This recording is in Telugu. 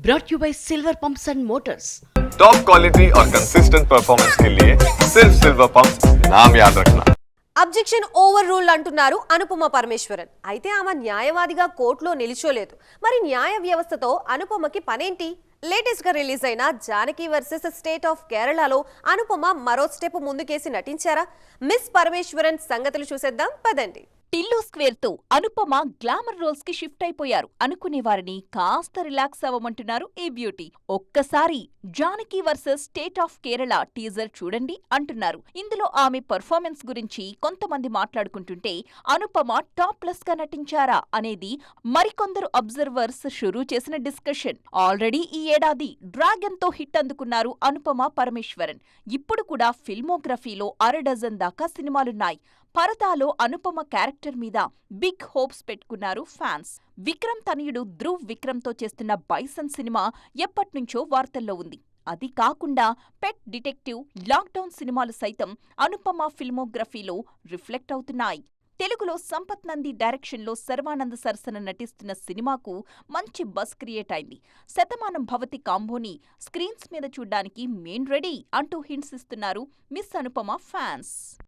brought you by Silver Pumps and Motors. Top quality और कंसिस्टेंट परफॉर्मेंस के लिए सिर्फ सिल्वर पंप्स नाम याद रखना. అబ్జెక్షన్ ఓవర్ రూల్ అంటున్నారు అనుపమ పరమేశ్వరన్. అయితే ఆమె న్యాయవాదిగా కోర్టులో నిలిచోలేదు. మరి న్యాయ వ్యవస్థతో అనుపమకి పనేంటి? లేటెస్ట్ గా రిలీజ్ అయిన జానకి వర్సెస్ స్టేట్ ఆఫ్ కేరళలో అనుపమ మరో స్టెప్ ముందుకేసి నటించారా? మిస్ పరమేశ్వరన్ సంగతులు చూసేద్దాం పదండి. టిల్లు స్క్వేర్ తో అనుపమ గ్లామర్ రోల్స్ కి షిఫ్ట్ అయిపోయారు. అనుకునే వారిని కాస్త రిలాక్స్ అవ్వమంటున్నారు ఈ బ్యూటీ. ఒక్కసారి Janaki versus state of Kerala teaser చూడండి అంటున్నారు. ఇందులో ఆమె పర్ఫార్మెన్స్ గురించి కొంతమంది మాట్లాడుకుంటుంటే అనుపమ టాప్లెస్ గా నటించారా అనేది మరికొందరు అబ్జర్వర్స్ షురూ చేసిన డిస్కషన్. ఆల్రెడీ ఈ ఏడాది డ్రాగన్ తో హిట్ అందుకున్నారు అనుపమ పరమేశ్వరన్. ఇప్పుడు కూడా ఫిల్మోగ్రఫీలో 6 దాకా సినిమాలున్నాయి. పరదాలో అనుపమ క్యారెక్టర్ మీద బిగ్ హోప్స్ పెట్టుకున్నారు ఫ్యాన్స్. విక్రమ్ తనయుడు ధ్రువ్ విక్రమ్ తో చేస్తున్న బైసన్ సినిమా ఎప్పట్నుంచో వార్తల్లో ఉంది. అది కాకుండా పెట్ డిటెక్టివ్, లాక్డౌన్ సినిమాలు సైతం అనుపమ ఫిల్మోగ్రఫీలో రిఫ్లెక్ట్ అవుతున్నాయి. తెలుగులో సంపత్ నంది డైరెక్షన్లో శర్వానంద్ సరసన నటిస్తున్న సినిమాకు మంచి బజ్ క్రియేట్ అయింది. శతమానం భవతి కాంబోని స్క్రీన్స్ మీద చూడ్డానికి మేం రెడీ అంటూ హింట్స్ ఇస్తున్నారు మిస్ అనుపమ ఫ్యాన్స్.